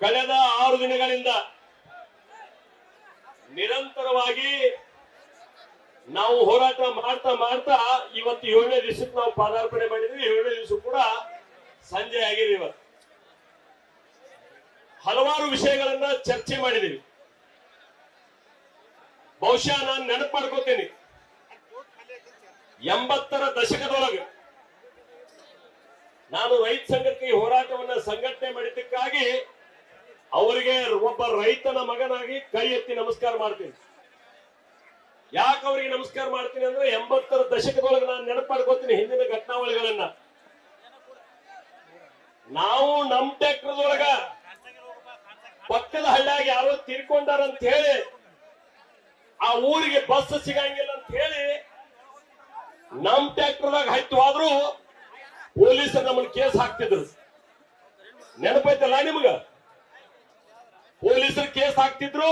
ಕಳೆದ 6 ದಿನಗಳಿಂದ ನಿರಂತರವಾಗಿ ನಾವು ಹೋರಾಟ ಮಾಡ್ತಾ ಮಾಡ್ತಾ ಇವತ್ತು 7ನೇ ದಿವಸಕ್ಕೆ ನಾವು ಪಾದಾರ್ಪಣೆ ಮಾಡಿದ್ವಿ. 7ನೇ ದಿವಸ ಕೂಡ ಸಂಜೆ ಆಗಿದೆ. ಇವತ್ತು ಹಲವಾರು ವಿಷಯಗಳನ್ನ ಚರ್ಚೆ ಮಾಡಿದೀವಿ. ಬಹುಶಃ ನಾನು ನೆನಪು ಮಾಡ್ಕೋತೀನಿ, 80ರ ದಶಕದೊಳಗೆ ನಾನು ರೈತ ಸಂಘಕ್ಕೆ ಹೋರಾಟವನ್ನ ಸಂಘಟನೆ ಮಾಡಿದ್ದಕ್ಕಾಗಿ ಅವರಿಗೆ ಒಬ್ಬ ರೈತನ ಮಗನಾಗಿ ಕೈ ಎತ್ತಿ ನಮಸ್ಕಾರ ಮಾಡ್ತೀನಿ. ಯಾಕೆ ಅವರಿಗೆ ನಮಸ್ಕಾರ ಮಾಡ್ತೀನಿ ಅಂದ್ರೆ 80ರ ದಶಕದೊಳಗೆ ನಾನು ನೆನಪು ಮಾಡ್ಕೋತೀನಿ ಹಿಂದಿನ ಘಟನಾವಳಿಗಳನ್ನ. ನಾವು ನಮ್ ಟ್ಯಾಕ್ಟರ್ದೊಳಗ ಪಕ್ಕದ ಹಳ್ಳಿಯಾಗ ಯಾರೋ ತೀರ್ಕೊಂಡಾರ ಅಂತ ಹೇಳಿ ಆ ಊರಿಗೆ ಬಸ್ ಸಿಗಂಗಿಲ್ಲ ಅಂತ ಹೇಳಿ ನಮ್ ಟ್ಯಾಕ್ಟರ್ದಾಗ ಹೈತು ಆದ್ರೂ ಪೊಲೀಸರು ನಮ್ಮನ್ನ ಕೇಸ್ ಹಾಕ್ತಿದ್ರು. ನೆನಪೈತಲ್ಲ ನಿಮ್ಗ? ಪೊಲೀಸರು ಕೇಸ್ ಹಾಕ್ತಿದ್ರು,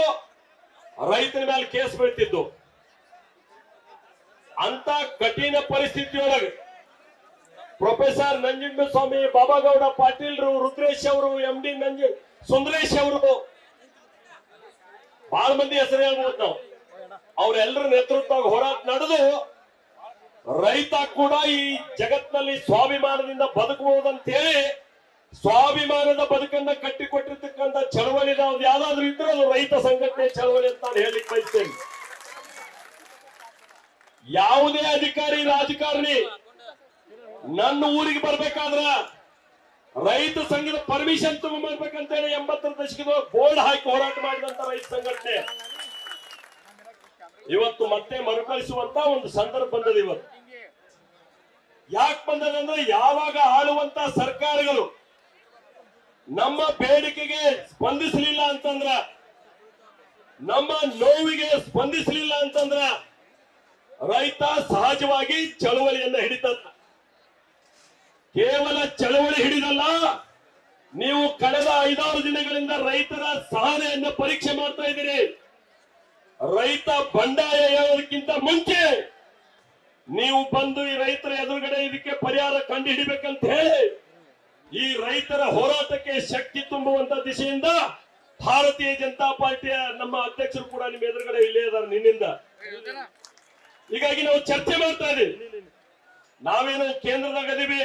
ರೈತನ ಮೇಲೆ ಕೇಸ್ ಬೀಳ್ತಿದ್ದು. ಅಂತ ಕಠಿಣ ಪರಿಸ್ಥಿತಿಯೊಳಗೆ ಪ್ರೊಫೆಸರ್ ನಂಜುಂಡಸ್ವಾಮಿ, ಬಾಬಾಗೌಡ ಪಾಟೀಲ್ರು, ರುದ್ರೇಶ್ ಅವರು, MD ಸುಂದರೇಶ್ ಅವರು, ಬಹಳ ಮಂದಿ ಹೆಸರು ಹೇಳ್ಬೋದು ನಾವು. ಅವರೆಲ್ಲರ ನೇತೃತ್ವ ಹೋರಾಟ ನಡೆದು ರೈತ ಕೂಡ ಈ ಜಗತ್ತಿನಲ್ಲಿ ಸ್ವಾಭಿಮಾನದಿಂದ ಬದುಕಬಹುದಂತ ಹೇಳಿ ಸ್ವಾಭಿಮಾನದ ಬದುಕನ್ನ ಕಟ್ಟಿಕೊಟ್ಟಿರ್ತಕ್ಕಂಥ ಚಳವಳಿ ಯಾವ್ದಾದ್ರು ಇದ್ರೆ ಅದು ರೈತ ಸಂಘಟನೆ ಚಳವಳಿ ಅಂತ ನಾನು ಹೇಳಿಕ್ ಬಯಸ್ತೇನೆ. ಯಾವುದೇ ಅಧಿಕಾರಿ ರಾಜಕಾರಣಿ ನನ್ನ ಊರಿಗೆ ಬರ್ಬೇಕಾದ್ರ ರೈತ ಸಂಘದ ಪರ್ಮಿಷನ್ ತಗೊಂಡ್ಬರ್ಬೇಕಂತ ಹೇಳಿ 80ರ ದಶಕದ ಬೋರ್ಡ್ ಹಾಕಿ ಹೋರಾಟ ಮಾಡಿದಂತ ರೈತ ಸಂಘಟನೆ ಇವತ್ತು ಮತ್ತೆ ಮರುಕಳಿಸುವಂತ ಒಂದು ಸಂದರ್ಭ ಬಂದದ. ಇವತ್ತು ಯಾಕೆ ಬಂದದಂದ್ರೆ ಯಾವಾಗ ಆಳುವಂತ ಸರ್ಕಾರಗಳು ನಮ್ಮ ಬೇಡಿಕೆಗೆ ಸ್ಪಂದಿಸಲಿಲ್ಲ ಅಂತಂದ್ರ, ನಮ್ಮ ನೋವಿಗೆ ಸ್ಪಂದಿಸಲಿಲ್ಲ ಅಂತಂದ್ರ ರೈತ ಸಹಜವಾಗಿ ಚಳವಳಿಯನ್ನ ಹಿಡಿತ. ಕೇವಲ ಚಳವಳಿ ಹಿಡಿದಲ್ಲ, ನೀವು ಕಳೆದ 5-6 ದಿನಗಳಿಂದ ರೈತರ ಸಹನೆಯನ್ನ ಪರೀಕ್ಷೆ ಮಾಡ್ತಾ ಇದ್ದೀರಿ. ರೈತ ಬಂಡಾಯ ಹೇಳೋದಕ್ಕಿಂತ ಮುಂಚೆ ನೀವು ಬಂದು ಈ ರೈತರ ಎದುರುಗಡೆ ಇದಕ್ಕೆ ಪರಿಹಾರ ಕಂಡು ಹಿಡಿಬೇಕಂತ ಹೇಳಿ ಈ ರೈತರ ಹೋರಾಟಕ್ಕೆ ಶಕ್ತಿ ತುಂಬುವಂತ ದಿಶೆಯಿಂದ ಭಾರತೀಯ ಜನತಾ ಪಾರ್ಟಿಯ ನಮ್ಮ ಅಧ್ಯಕ್ಷರು ಕೂಡ ನಿಮ್ಮ ಎದುರುಗಡೆ ಇಲ್ಲೇ ಇದ್ದಾರೆ ನಿನ್ನಿಂದ. ಹೀಗಾಗಿ ನಾವು ಚರ್ಚೆ ಮಾಡ್ತಾ ಇದೀವಿ. ನಾವೇನು ಕೇಂದ್ರದಾಗ ಅದೀವಿ,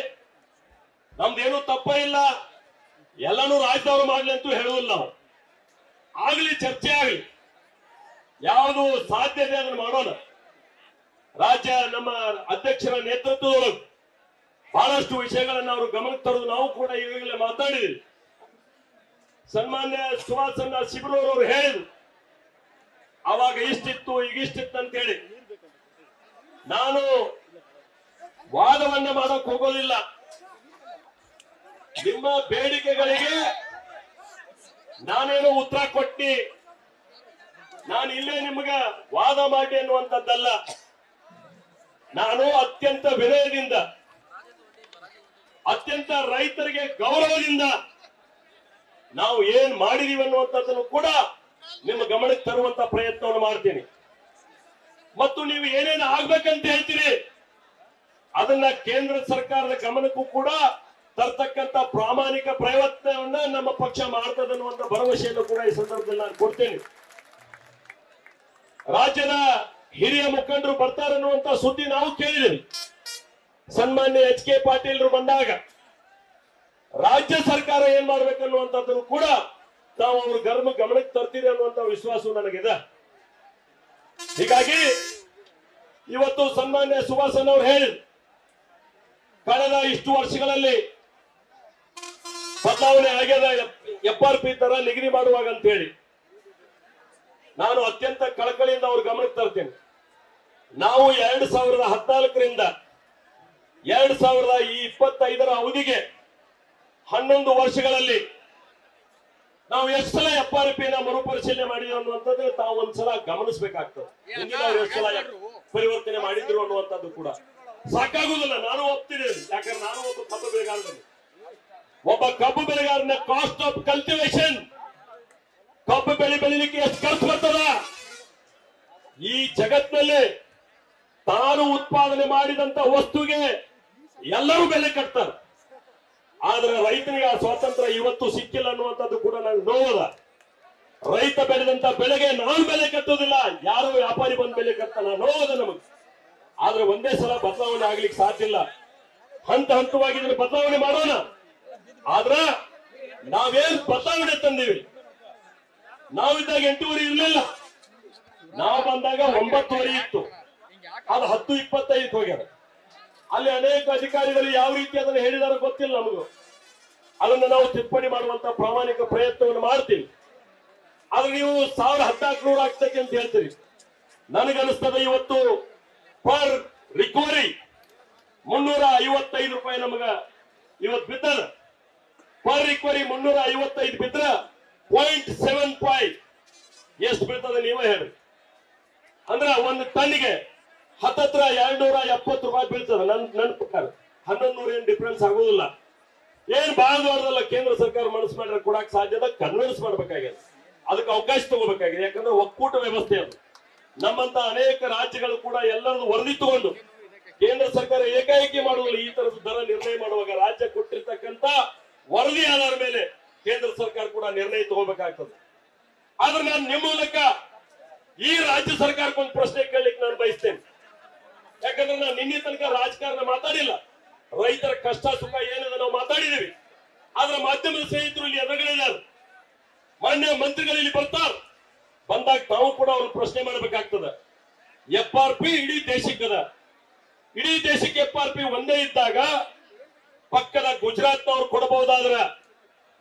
ನಮ್ದೇನು ತಪ್ಪ ಇಲ್ಲ, ಎಲ್ಲಾನು ರಾಜ್ಯದವರು ಮಾಡ್ಲಿ ಅಂತೂ ಹೇಳುವುದಿಲ್ಲ ನಾವು. ಆಗ್ಲಿ, ಚರ್ಚೆ ಆಗ್ಲಿ, ಯಾವುದು ಸಾಧ್ಯತೆ ಅದನ್ನು ಮಾಡೋಣ. ರಾಜ್ಯ ನಮ್ಮ ಅಧ್ಯಕ್ಷರ ನೇತೃತ್ವದೊಳಗೆ ಬಹಳಷ್ಟು ವಿಷಯಗಳನ್ನು ಅವರು ಗಮನಕ್ಕೆ ತರೋದು ನಾವು ಕೂಡ ಈಗಾಗಲೇ ಮಾತಾಡಿದ್ವಿ. ಸನ್ಮಾನ್ಯ ಸುಭಾಷ್ ಶಿಬಿರವರು ಹೇಳಿದ್ರು, ಅವಾಗ ಇಷ್ಟಿತ್ತು ಈಗಿಷ್ಟಿತ್ತು ಅಂತ ಹೇಳಿ. ನಾನು ವಾದವನ್ನ ಮಾಡಕ್ ಹೋಗೋದಿಲ್ಲ. ನಿಮ್ಮ ಬೇಡಿಕೆಗಳಿಗೆ ನಾನೇನು ಉತ್ತರ ಕೊಟ್ಟಿ ನಾನು ಇಲ್ಲೇ ನಿಮ್ಗ ವಾದ ಮಾಡಿ ಅನ್ನುವಂಥದ್ದಲ್ಲ. ನಾನು ಅತ್ಯಂತ ವಿನಯದಿಂದ, ಅತ್ಯಂತ ರೈತರಿಗೆ ಗೌರವದಿಂದ ನಾವು ಏನ್ ಮಾಡಿದೀವಿ ಅನ್ನುವಂಥದ್ದನ್ನು ಕೂಡ ನಿಮ್ಮ ಗಮನಕ್ಕೆ ತರುವಂತ ಪ್ರಯತ್ನವನ್ನು ಮಾಡ್ತೀನಿ. ಮತ್ತು ನೀವು ಏನೇನು ಆಗ್ಬೇಕಂತ ಹೇಳ್ತೀರಿ ಅದನ್ನ ಕೇಂದ್ರ ಸರ್ಕಾರದ ಗಮನಕ್ಕೂ ಕೂಡ ತರ್ತಕ್ಕಂತ ಪ್ರಾಮಾಣಿಕ ಪ್ರಯತ್ನವನ್ನ ನಮ್ಮ ಪಕ್ಷ ಮಾಡ್ತದೆ ಅನ್ನುವಂತ ಭರವಸೆಯನ್ನು ಕೂಡ ಈ ಸಂದರ್ಭದಲ್ಲಿ ನಾನು ಕೊಡ್ತೇನೆ. ರಾಜ್ಯದ ಹಿರಿಯ ಮುಖಂಡರು ಬರ್ತಾರೆ ಅನ್ನುವಂತ ಸುದ್ದಿ ನಾವು ಕೇಳಿದ್ದೇವೆ. ಸನ್ಮಾನ್ಯ HK ಪಾಟೀಲ್ರು ಬಂದಾಗ ರಾಜ್ಯ ಸರ್ಕಾರ ಏನ್ ಮಾಡ್ಬೇಕನ್ನುವಂಥದ್ದನ್ನು ಕೂಡ ತಾವು ಅವ್ರ ಗಮನಕ್ಕೆ ತರ್ತೀರಿ ಅನ್ನುವಂತ ವಿಶ್ವಾಸ ನನಗಿದೆ. ಹೀಗಾಗಿ ಇವತ್ತು ಸನ್ಮಾನ್ಯ ಸುಭಾಷ್ ಅವರು ಹೇಳಿದ್ರು, ಕಳೆದ ಇಷ್ಟು ವರ್ಷಗಳಲ್ಲಿ ಬದಲಾವಣೆ ಆಗ್ಯದ, FRP ತರ ನಿಗದಿ ಮಾಡುವಾಗ ಅಂತ ಹೇಳಿ ನಾನು ಅತ್ಯಂತ ಕಳಕಳಿಯಿಂದ ಅವ್ರ ಗಮನಕ್ಕೆ ತರ್ತೇನೆ. ನಾವು 2014ರಿಂದ 2025ರ ಅವಧಿಗೆ 11 ವರ್ಷಗಳಲ್ಲಿ ನಾವು ಎಷ್ಟು ಸಲ FRP ನ ಮರುಪರಿಶೀಲನೆ ಮಾಡಿದ್ವಿ ಅನ್ನುವಂಥದ್ದು ತಾವು ಒಂದ್ಸಲ ಗಮನಿಸಬೇಕಾಗ್ತದೆ. ಎಷ್ಟು ಸಲ ಪರಿವರ್ತನೆ ಮಾಡಿದ್ರು ಅನ್ನುವಂಥದ್ದು ಕೂಡ ಸಾಕಾಗುದಿಲ್ಲ. ನಾನು ಒಪ್ತೀನಿ, ಯಾಕಂದ್ರೆ ನಾನು ಒಬ್ಬ ಕಬ್ಬು ಬೆಳೆಗಾರನಲ್ಲಿ, ಒಬ್ಬ ಕಬ್ಬು ಬೆಳೆಗಾರನ ಕಾಸ್ಟ್ ಆಫ್ ಕಲ್ಟಿವೇಶನ್, ಕಬ್ಬು ಬೆಳಿಲಿಕ್ಕೆ ಎಷ್ಟು ಖರ್ಚು ಬರ್ತದ ಈ ಜಗತ್ತಿನಲ್ಲಿ, ತಾನು ಉತ್ಪಾದನೆ ಮಾಡಿದಂತ ವಸ್ತುಗೆ ಎಲ್ಲರೂ ಬೆಲೆ ಕಟ್ತಾರೆ. ಆದ್ರೆ ರೈತನಿಗೆ ಆ ಸ್ವಾತಂತ್ರ್ಯ ಇವತ್ತು ಸಿಕ್ಕಿಲ್ಲ ಅನ್ನುವಂಥದ್ದು ಕೂಡ ನಂಗೆ ನೋವದ. ರೈತ ಬೆಳೆದಂತ ಬೆಳೆಗೆ ನಾನು ಬೆಲೆ ಕಟ್ಟೋದಿಲ್ಲ, ಯಾರು ವ್ಯಾಪಾರಿ ಬಂದ್ ಬೆಲೆ ಕಟ್ತಾನ ನೋವದ ನಮಗೆ. ಆದ್ರೆ ಒಂದೇ ಸಲ ಬದಲಾವಣೆ ಆಗ್ಲಿಕ್ಕೆ ಸಾಧ್ಯ ಇಲ್ಲ. ಹಂತ ಹಂತವಾಗಿ ಇದನ್ನ ಬದಲಾವಣೆ ಮಾಡೋಣ. ಆದ್ರ ನಾವೇನ್ ಬದಲಾವಣೆ ತಂದೀವಿ, ನಾವಿದ್ದಾಗ 8:30 ಇರ್ಲಿಲ್ಲ, ನಾವು ಬಂದಾಗ 9:30 ಇತ್ತು, ಅದು 10:25 ಹೋಗ್ಯಾರ. ಅಲ್ಲಿ ಅನೇಕ ಅಧಿಕಾರಿಗಳು ಯಾವ ರೀತಿ ಅದನ್ನು ಹೇಳಿದಾರೋ ಗೊತ್ತಿಲ್ಲ ನಮಗೂ. ಅದನ್ನು ನಾವು ತಿದ್ದುಪಡಿ ಮಾಡುವಂತ ಪ್ರಾಮಾಣಿಕ ಪ್ರಯತ್ನವನ್ನು ಮಾಡ್ತೀವಿ. ಆದ್ರೆ ನೀವು 1400 ಆಗ್ತೈತಿ ಅಂತ ಹೇಳ್ತೀರಿ. ನನಗನ್ನಿಸ್ತದೆ ಇವತ್ತು ಪರ್ ರಿಕವರಿ 355 ರೂಪಾಯಿ ನಮಗ ಇವತ್ತು ಬಿದ್ದದ. ಪರ್ ರಿಕವರಿ 355 ಬಿದ್ರ 0.75 ಎಷ್ಟು ಬೀಳ್ತದೆ ನೀವೇ ಹೇಳ್ರಿ. ಅಂದ್ರ ಒಂದು ಟನ್ಗೆ ಹತ್ತತ್ರ 270 ರೂಪಾಯಿ ಬೀಳ್ತದೆ. ನನ್ನ ಪ್ರಕಾರ 1100 ಏನ್ ಡಿಫ್ರೆನ್ಸ್ ಆಗೋದಿಲ್ಲ. ಏನ್ ಬಹಳ ದೊಡ್ಡದಲ್ಲ. ಕೇಂದ್ರ ಸರ್ಕಾರ ಮನಸ್ಸು ಮಾಡಿದ್ರೆ ಕೊಡಕ್ ಸಾಧ್ಯದ, ಕನ್ವಿನ್ಸ್ ಮಾಡ್ಬೇಕಾಗಿದೆ, ಅದಕ್ಕೆ ಅವಕಾಶ ತಗೋಬೇಕಾಗಿದೆ. ಯಾಕಂದ್ರೆ ಒಕ್ಕೂಟ ವ್ಯವಸ್ಥೆ ಅದು. ನಮ್ಮಂತ ಅನೇಕ ರಾಜ್ಯಗಳು ಕೂಡ ಎಲ್ಲರದು ವರದಿ ತಗೊಂಡು, ಕೇಂದ್ರ ಸರ್ಕಾರ ಏಕಾಏಕಿ ಮಾಡುವುದಿಲ್ಲ. ಈ ತರದ ದರ ನಿರ್ಣಯ ಮಾಡುವಾಗ ರಾಜ್ಯ ಕೊಟ್ಟಿರ್ತಕ್ಕಂತ ವರದಿ ಆಧಾರ ಮೇಲೆ ಕೇಂದ್ರ ಸರ್ಕಾರ ಕೂಡ ನಿರ್ಣಯ ತಗೋಬೇಕಾಗ್ತದೆ. ಆದ್ರೆ ನಾನು ನಿಮ್ಮ ಮೂಲಕ ಈ ರಾಜ್ಯ ಸರ್ಕಾರಕ್ಕೆ ಒಂದು ಪ್ರಶ್ನೆ ಕೇಳಲಿಕ್ಕೆ ನಾನು ಬಯಸ್ತೇನೆ. ಯಾಕಂದ್ರೆ ನಾನು ನಿನ್ನೆ ತನಕ ರಾಜಕಾರಣ ಮಾತಾಡಿಲ್ಲ. ರೈತರ ಕಷ್ಟ ಸುಖ ಏನದ ನಾವು ಮಾತಾಡಿದೀವಿ. ಆದ್ರೆ ಮಾಧ್ಯಮದ ಸ್ನೇಹಿತರು ಇಲ್ಲಿ ಎದುರುಗಡೆ ಇದ್ದಾರೆ, ಮಾನ್ಯ ಮಂತ್ರಿಗಳು ಇಲ್ಲಿ ಬರ್ತಾರ. ಬಂದಾಗ ತಾವು ಕೂಡ ಅವ್ರನ್ನ ಪ್ರಶ್ನೆ ಮಾಡಬೇಕಾಗ್ತದೆ. FRP ಇಡೀ ದೇಶಕ್ಕದ. ಇಡೀ ದೇಶಕ್ಕೆ FRP ಒಂದೇ ಇದ್ದಾಗ ಪಕ್ಕದ ಗುಜರಾತ್ನವ್ರು ಕೊಡಬಹುದಾದ್ರ,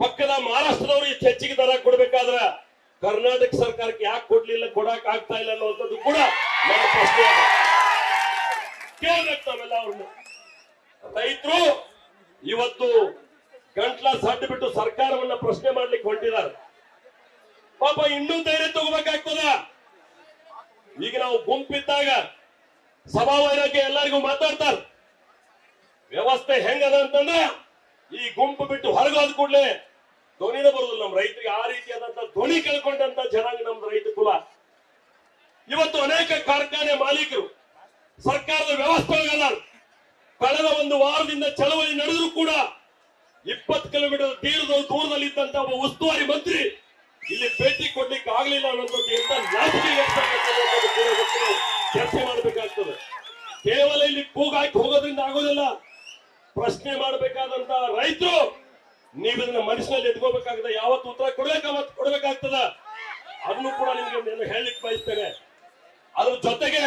ಪಕ್ಕದ ಮಹಾರಾಷ್ಟ್ರದವ್ರು ಹೆಚ್ಚಿಗೆ ದರ ಕೊಡ್ಬೇಕಾದ್ರ ಕರ್ನಾಟಕ ಸರ್ಕಾರಕ್ಕೆ ಯಾಕೆ ಕೊಡ್ಲಿಲ್ಲ, ಕೊಡಕ್ ಆಗ್ತಾ ಇಲ್ಲ ಅನ್ನುವಂಥದ್ದು ಕೂಡ ನನ್ನ ಪ್ರಶ್ನೆ ಅದ. ಕೇಳ್ಬೇಕು ನಾವೆಲ್ಲ ಅವ್ರನ್ನ. ರೈತರು ಇವತ್ತು ಗಂಟ್ಲ ಸಡ್ಡು ಬಿಟ್ಟು ಸರ್ಕಾರವನ್ನ ಪ್ರಶ್ನೆ ಮಾಡ್ಲಿಕ್ಕೆ ಹೊಂಟಿದ್ದಾರೆ. ಪಾಪ ಇನ್ನೂ ಧೈರ್ಯ ತಗೋಬೇಕಾಗ್ತದ. ಈಗ ನಾವು ಗುಂಪಿದ್ದಾಗ ಸಭಾವರಕ್ಕೆ ಎಲ್ಲರಿಗೂ ಮಾತಾಡ್ತಾರ. ವ್ಯವಸ್ಥೆ ಹೆಂಗದ ಅಂತಂದ್ರೆ ಈ ಗುಂಪು ಬಿಟ್ಟು ಹೊರಗೋದ್ ಕೂಡಲೇ ಧ್ವನಿನ ಬರುದಿಲ್ಲ ನಮ್ಮ ರೈತರಿಗೆ. ಆ ರೀತಿಯಾದಂತ ಧ್ವನಿ ಕಳ್ಕೊಂಡಂತ ಜನಾಂಗ ನಮ್ದು ರೈತ ಕುಲ. ಇವತ್ತು ಅನೇಕ ಕಾರ್ಖಾನೆ ಮಾಲೀಕರು ಸರ್ಕಾರದ ವ್ಯವಸ್ಥೆ ಕಳೆದ ಒಂದು ವಾರದಿಂದ ಚಳವಳಿ ನಡೆದ್ರು ಕೂಡ 20 ಕಿಲೋಮೀಟರ್ ದೂರದಲ್ಲಿ ಇದ್ದಂತ ಒಬ್ಬ ಉಸ್ತುವಾರಿ ಮಂತ್ರಿ ಇಲ್ಲಿ ಭೇಟಿ ಕೊಡ್ಲಿಕ್ಕೆ ಆಗ್ಲಿಲ್ಲ ಅನ್ನೋದು ಎಂತ ನಾಚಿಕೆ ಚರ್ಚೆ ಮಾಡಬೇಕಾಗ್ತದೆ. ಕೇವಲ ಇಲ್ಲಿ ಕೂಗಾಕಿ ಹೋಗೋದ್ರಿಂದ ಆಗೋದಿಲ್ಲ. ಪ್ರಶ್ನೆ ಮಾಡಬೇಕಾದಂತ ರೈತರು ನೀವು ಇದನ್ನ ಮನಸ್ಸಿನಲ್ಲಿ ಎತ್ಕೋಬೇಕಾಗ್ತದೆ. ಯಾವತ್ತು ಉತ್ತರ ಅವತ್ತು ಕೊಡ್ಬೇಕಾಗ್ತದ. ಅದನ್ನು ಕೂಡ ನಿಮ್ಗೆ ಹೇಳಲಿಕ್ಕೆ ಬಯಸ್ತೇನೆ. ಅದ್ರ ಜೊತೆಗೆ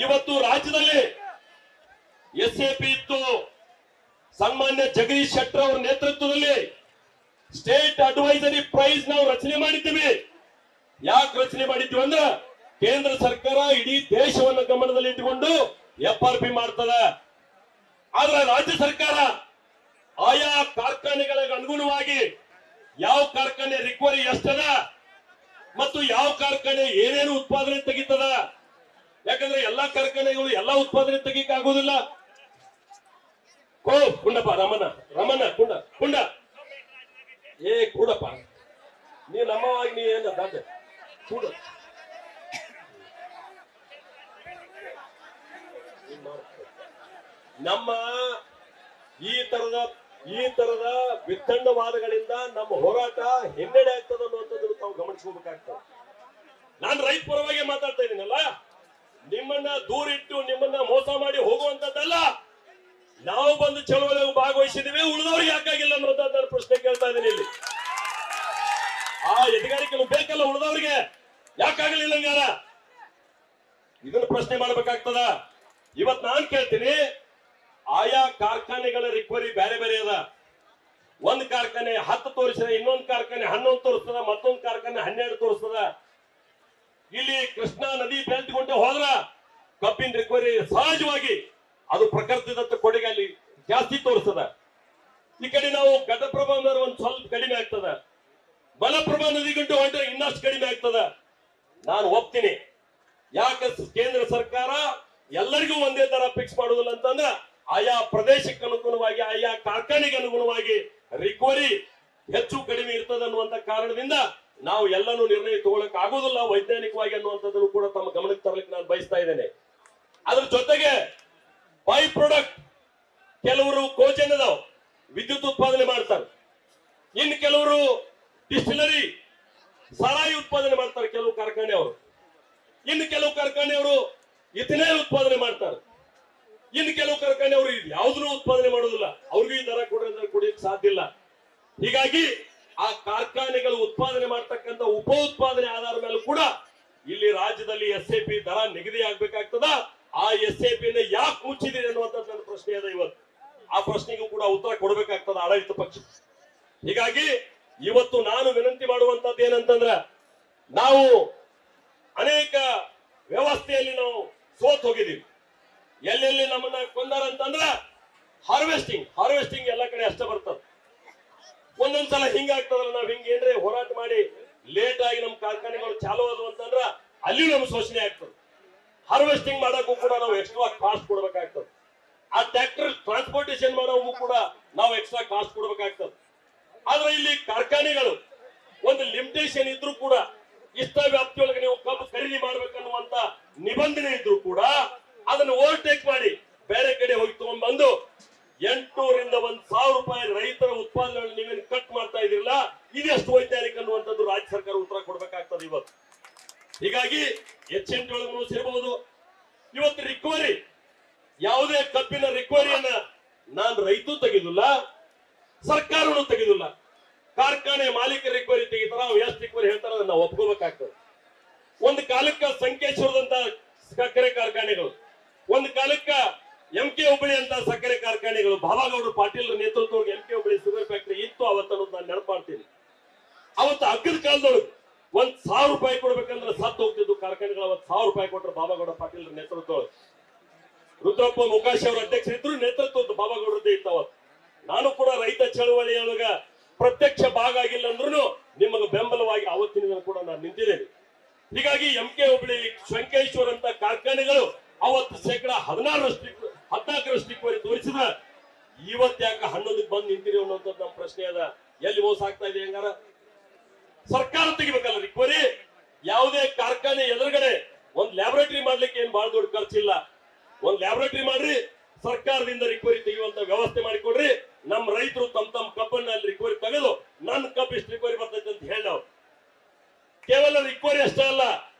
ಇವತ್ತು ರಾಜ್ಯದಲ್ಲಿ SAP ಇತ್ತು. ಸನ್ಮಾನ್ಯ ಜಗದೀಶ್ ಶೆಟ್ಟರ್ ಅವರ ನೇತೃತ್ವದಲ್ಲಿ ಸ್ಟೇಟ್ ಅಡ್ವೈಸರಿ ಪ್ರೈಸ್ ನಾವು ರಚನೆ ಮಾಡಿದ್ದೀವಿ. ಯಾಕೆ ರಚನೆ ಮಾಡಿದ್ವಿ ಅಂದ್ರೆ ಕೇಂದ್ರ ಸರ್ಕಾರ ಇಡೀ ದೇಶವನ್ನು ಗಮನದಲ್ಲಿ ಇಟ್ಟುಕೊಂಡು FRP ಮಾಡ್ತದ. ಆದ್ರೆ ರಾಜ್ಯ ಸರ್ಕಾರ ಆಯಾ ಕಾರ್ಖಾನೆಗಳಿಗೆ ಅನುಗುಣವಾಗಿ ಯಾವ ಕಾರ್ಖಾನೆ ರಿಕವರಿ ಎಷ್ಟದ ಮತ್ತು ಯಾವ ಕಾರ್ಖಾನೆ ಏನೇನು ಉತ್ಪಾದನೆ ತೆಗಿತದ. ಯಾಕಂದ್ರೆ ಎಲ್ಲಾ ಕಾರ್ಖಾನೆಗಳು ಎಲ್ಲಾ ಉತ್ಪಾದನೆ ತೆಗಿಕ್ ಆಗೋದಿಲ್ಲ. ಕುಂಡಪ್ಪ ರಮಣ ಕುಂಡ ಏ ಕೂಡಪ್ಪ, ನೀ ನಮ್ಮವಾಗಿ ನೀ ಏನ ಕೂಡ ನಮ್ಮ ಈ ತರದ ವಿತ್ತಂಡವಾದಗಳಿಂದ ನಮ್ಮ ಹೋರಾಟ ಹಿನ್ನಡೆ ಆಗ್ತದ ಅನ್ನುವಂಥದ್ದು ತಾವು ಗಮನಿಸ್ಕೋಬೇಕಾಗ್ತದೆ. ನಾನು ರೈತ ಪರವಾಗಿ ಮಾತಾಡ್ತಾ ಇದ್ದೀನಲ್ಲ, ನಿಮ್ಮನ್ನ ದೂರಿಟ್ಟು ನಿಮ್ಮನ್ನ ಮೋಸ ಮಾಡಿ ಹೋಗುವಂತದ್ದಲ್ಲ. ನಾವು ಬಂದು ಚಳವಳಿಗೆ ಭಾಗವಹಿಸಿದೀವಿ, ಉಳಿದವ್ರಿಗೆ ಯಾಕಾಗಿಲ್ಲ ಅನ್ನೋದ ನಾನು ಪ್ರಶ್ನೆ ಕೇಳ್ತಾ ಇದ್ದೀನಿ. ಇಲ್ಲಿ ಆ ಎದುಗಾರಿಕೆ ಬೇಕಲ್ಲ, ಉಳಿದವ್ರಿಗೆ ಯಾಕಾಗಲಿಲ್ಲ ಹಂಗಾರ ಇದನ್ನ ಪ್ರಶ್ನೆ ಮಾಡ್ಬೇಕಾಗ್ತದ. ಇವತ್ ನಾನ್ ಕೇಳ್ತೀನಿ, ಆಯಾ ಕಾರ್ಖಾನೆಗಳ ರಿಕವರಿ ಬೇರೆ ಬೇರೆ ಅದ. ಒಂದ್ ಕಾರ್ಖಾನೆ 10 ತೋರಿಸಿದ, ಇನ್ನೊಂದು ಕಾರ್ಖಾನೆ 11 ತೋರಿಸ್ತದ, ಮತ್ತೊಂದು ಕಾರ್ಖಾನೆ 12 ತೋರಿಸ್ತದ. ಇಲ್ಲಿ ಕೃಷ್ಣಾ ನದಿ ಬೆಲ್ಟ್ಕೊಂಡೆ ಹೋದ್ರ ಕಬ್ಬಿನ ರಿಕವರಿ ಸಹಜವಾಗಿ ಅದು ಪ್ರಕೃತಿದತ್ತ ಕೊಡುಗೆ ಅಲ್ಲಿ ಜಾಸ್ತಿ ತೋರಿಸ್ತದ. ಈ ಕಡೆ ನಾವು ಘಟಪ್ರಭಾ ಒಂದ್ ಸ್ವಲ್ಪ ಕಡಿಮೆ ಆಗ್ತದ, ಮಲಪ್ರಭಾ ನದಿ ಗಂಟು ಹೊಂಟ್ರೆ ಇನ್ನಷ್ಟು ಕಡಿಮೆ ಆಗ್ತದ. ನಾನು ಒಪ್ತೀನಿ. ಯಾಕೆ ಕೇಂದ್ರ ಸರ್ಕಾರ ಎಲ್ಲರಿಗೂ ಒಂದೇ ತರ ಫಿಕ್ಸ್ ಮಾಡುದಿಲ್ಲ ಅಂತಂದ್ರೆ ಆಯಾ ಪ್ರದೇಶಕ್ಕೆ ಅನುಗುಣವಾಗಿ ಆಯಾ ಕಾರ್ಖಾನೆಗೆ ಅನುಗುಣವಾಗಿ ರಿಕವರಿ ಹೆಚ್ಚು ಕಡಿಮೆ ಇರ್ತದೆ ಅನ್ನುವಂತ ಕಾರಣದಿಂದ ನಾವು ಎಲ್ಲನೂ ನಿರ್ಣಯ ತಗೊಳಕ್ ಆಗೋದಿಲ್ಲ ವೈಜ್ಞಾನಿಕವಾಗಿ ಅನ್ನುವಂಥದ್ದನ್ನು ಕೂಡ ತಮ್ಮ ಗಮನಕ್ಕೆ ತರಲಿಕ್ಕೆ ನಾನು ಬಯಸ್ತಾ ಇದ್ದೇನೆ. ಅದ್ರ ಜೊತೆಗೆ ಬೈ ಪ್ರಾಡಕ್ಟ್ ಕೆಲವರು ಕೋಜನ್ ಅದಾವ್, ವಿದ್ಯುತ್ ಉತ್ಪಾದನೆ ಮಾಡ್ತಾರೆ. ಇನ್ನು ಕೆಲವರು ಡಿಸ್ಟಿಲರಿ ಸಾರಾಯಿ ಉತ್ಪಾದನೆ ಮಾಡ್ತಾರೆ ಕೆಲವು ಕಾರ್ಖಾನೆಯವರು. ಇನ್ನು ಕೆಲವು ಕಾರ್ಖಾನೆಯವರು ಇಥೆನಾಲ್ ಉತ್ಪಾದನೆ ಮಾಡ್ತಾರೆ. ಇನ್ನು ಕೆಲವು ಕಾರ್ಖಾನೆಯವರು ಯಾವುದನ್ನು ಉತ್ಪಾದನೆ ಮಾಡೋದಿಲ್ಲ. ಅವ್ರಿಗೂ ಈ ದರ ಕೊಡೋದ್ರೆ ಕುಡಿಯಕ್ಕೆ ಸಾಧ್ಯ ಇಲ್ಲ. ಹೀಗಾಗಿ ಆ ಕಾರ್ಖಾನೆಗಳು ಉತ್ಪಾದನೆ ಮಾಡ್ತಕ್ಕಂಥ ಉಪ ಉತ್ಪಾದನೆ ಆಧಾರದ ಮೇಲೂ ಕೂಡ ಇಲ್ಲಿ ರಾಜ್ಯದಲ್ಲಿ SAP ದರ ನಿಗದಿ ಆಗ್ಬೇಕಾಗ್ತದ. ಆ SAP ಯಾಕೆ ಮುಚ್ಚಿದಿರಿ ಅನ್ನುವಂಥದ್ದು ನನ್ನ ಪ್ರಶ್ನೆ ಅದ. ಇವತ್ತು ಆ ಪ್ರಶ್ನೆಗೂ ಕೂಡ ಉತ್ತರ ಕೊಡಬೇಕಾಗ್ತದ ಆಡಳಿತ ಪಕ್ಷ. ಹೀಗಾಗಿ ಇವತ್ತು ನಾನು ವಿನಂತಿ ಮಾಡುವಂತದ್ದು ಏನಂತಂದ್ರ, ನಾವು ಅನೇಕ ವ್ಯವಸ್ಥೆಯಲ್ಲಿ ನಾವು ಸೋತ್ ಹೋಗಿದ್ದೀವಿ. ಎಲ್ಲೆಲ್ಲಿ ನಮ್ಮನ್ನ ಕೊಂದಾರಂತಂದ್ರ ಹಾರ್ವೆಸ್ಟಿಂಗ್ ಎಲ್ಲ ಕಡೆ ಅಷ್ಟೇ ಬರ್ತದೆ. ಒಂದೊಂದ್ಸಲ ಹಿಂಗಾಗ್ತದಲ್ಲ, ನಾವ್ ಹಿಂಗ ಏನ್ರೆ ಹೋರಾಟ ಮಾಡಿ ಲೇಟ್ ಆಗಿ ನಮ್ಮ ಕಾರ್ಖಾನೆಗಳು ಚಾಲು ಆದವು ಅಂತಂದ್ರ ಅಲ್ಲಿ ನಮ್ಗೆ ಶೋಷಣೆ ಆಗ್ತದೆ. ಹಾರ್ವೆಸ್ಟಿಂಗ್ ಮಾಡಕ್ಕೂ ಕೂಡ ನಾವು ಎಕ್ಸ್ಟ್ರಾ ಕಾಸ್ಟ್ ಕೊಡ್ಬೇಕಾಗ್ತದೆ. ಆ ಟ್ರ್ಯಾಕ್ಟರ್ ಟ್ರಾನ್ಸ್ಪೋರ್ಟೇಷನ್ ಮಾಡೋವು ಕೂಡ ನಾವು ಎಕ್ಸ್ಟ್ರಾ ಕಾಸ್ಟ್ ಕೊಡ್ಬೇಕಾಗ್ತದೆ. ಆದ್ರೆ ಇಲ್ಲಿ ಕಾರ್ಖಾನೆಗಳು ಒಂದು ಲಿಮಿಟೇಷನ್ ಇದ್ರೂ ಕೂಡ ಇಷ್ಟ ವ್ಯಾಪ್ತಿಯೊಳಗೆ ನೀವು ಕಬ್ಬು ಖರೀದಿ ಮಾಡ್ಬೇಕನ್ನುವಂತ ನಿಬಂಧನೆ ಇದ್ರೂ ಕೂಡ ಅದನ್ನು ಓವರ್ಟೇಕ್ ಮಾಡಿ ಬೇರೆ ಕಡೆ ಹೋಗಿ ತಗೊಂಡ್ಬಂದು 800ರಿಂದ 1,000 ರೂಪಾಯಿ ರೈತರ ಉತ್ಪಾದನೆ ನೀವೇನು ಕಟ್ ಮಾಡ್ತಾ ಇದಿರಲ್ಲ, ಇದೆಷ್ಟು ವೈಜ್ಞಾನಿಕ ಅನ್ನುವಂಥದ್ದು ರಾಜ್ಯ ಸರ್ಕಾರ ಉತ್ತರ ಕೊಡ್ಬೇಕಾಗ್ತದೆ ಇವತ್ತು. ಹೀಗಾಗಿ HMT ಒಳಗೂ ಸೇರಬಹುದು. ಇವತ್ತು ರಿಕವರಿ, ಯಾವುದೇ ಕಬ್ಬಿನ ರಿಕವರಿಯನ್ನ ನಾನು ರೈತರು ತೆಗೆದಿಲ್ಲ, ಸರ್ಕಾರನು ತೆಗೆದಿಲ್ಲ. ಕಾರ್ಖಾನೆ ಮಾಲೀಕ ರಿಕವರಿ ತೆಗಿತಾರ, ಅವ್ರು ಎಷ್ಟು ರಿಕವರಿ ಹೇಳ್ತಾರ ಅದನ್ನ ನಾವು ಒಪ್ಕೋಬೇಕಾಗ್ತದೆ. ಒಂದು ಕಾಲಕ್ಕ ಸಂಕೇಶ್ವರದಂತ ಸಕ್ಕರೆ ಕಾರ್ಖಾನೆಗಳು, ಒಂದು ಕಾಲಕ್ಕ MK ಹುಬ್ಬಳ್ಳಿ ಅಂತ ಸಕ್ಕರೆ ಕಾರ್ಖಾನೆಗಳು, ಬಾಬಾಗೌಡರು ಪಾಟೀಲ್ ನೇತೃತ್ವದಲ್ಲಿ MK ಹುಬ್ಬಳ್ಳಿ ಶುಗರ್ ಫ್ಯಾಕ್ಟರಿ ಇತ್ತು ಅವತ್ತು ಅನ್ನೋದು ನಾನು ನೆನಪು ಮಾಡ್ತೀನಿ. ಅವತ್ತು ಅಗ್ಗದ ಕಾಲದೊಳಗೆ 1,000 ರೂಪಾಯಿ ಕೊಡ್ಬೇಕಂದ್ರೆ ಸತ್ತು ಹೋಗ್ತಿದ್ದು ಕಾರ್ಖಾನೆಗಳು. ಅವತ್ತು 1,000 ರೂಪಾಯಿ ಕೊಟ್ಟರು ಬಾಬಾಗೌಡ ಪಾಟೀಲ್ ನೇತೃತ್ವದೊಳಗೆ. ರುದ್ರಪ್ಪ ಮುಕಾಶಿ ಅವರ ಅಧ್ಯಕ್ಷರಿದ್ರು, ನೇತೃತ್ವದ ಬಾಬಾಗೌಡರದ್ದೇ ಇತ್ತು ಅವತ್ತು. ನಾನು ಕೂಡ ರೈತ ಚಳವಳಿಯೊಳಗ ಪ್ರತ್ಯಕ್ಷ ಭಾಗ ಆಗಿಲ್ಲ ಅಂದ್ರೂ ನಿಮಗೆ ಬೆಂಬಲವಾಗಿ ಅವತ್ತಿನ ಕೂಡ ನಾನು ನಿಂತಿದ್ದೇನೆ. ಹೀಗಾಗಿ MK ಹುಬ್ಬಳ್ಳಿ, ಶಂಕೇಶ್ವರ್ ಅಂತ ಕಾರ್ಖಾನೆಗಳು ಅವತ್ತು 14% ರಿಕವರಿ ತೋರಿಸಿದ. ಇವತ್ತು ಯಾಕೆ 11ಕ್ಕೆ ಬಂದು ನಿಂತಿರಿ ಅನ್ನೋಂಥದ್ದು ನಮ್ಮ ಪ್ರಶ್ನೆ ಅದ. ಎಲ್ಲಿ ಮೋಸ ಆಗ್ತಾ ಇದೆ? ಹೆಂಗಾರ ಸರ್ಕಾರ ತೆಗಿಬೇಕಲ್ಲ ರಿಕವರಿ. ಯಾವುದೇ ಕಾರ್ಖಾನೆ ಎದುರುಗಡೆ ಒಂದ್ ಲ್ಯಾಬೊರೇಟರಿ ಮಾಡ್ಲಿಕ್ಕೆ ಏನ್ ಬಹಳ ದೊಡ್ಡ ಖರ್ಚಿಲ್ಲ. ಒಂದ್ ಲ್ಯಾಬೊರೇಟರಿ ಮಾಡ್ರಿ, ಸರ್ಕಾರದಿಂದ ರಿಕವರಿ ತೆಗೆಯುವಂತ ವ್ಯವಸ್ಥೆ ಮಾಡಿಕೊಡ್ರಿ. ನಮ್ಮ ರೈತರು ತಮ್ಮ ಕಬ್ಬನ್ನ ಅಲ್ಲಿ ರಿಕವರಿ ತೆಗೆದು ನನ್ನ ಕಬ್ಬು ಇಷ್ಟು ರಿಕವರಿ ಬರ್ತೈತೆ ಅಂತ ಹೇಳಿ ನಾವು ಕೇವಲ ರಿಕವರಿ ಅಷ್ಟೇ ಅಲ್ಲ,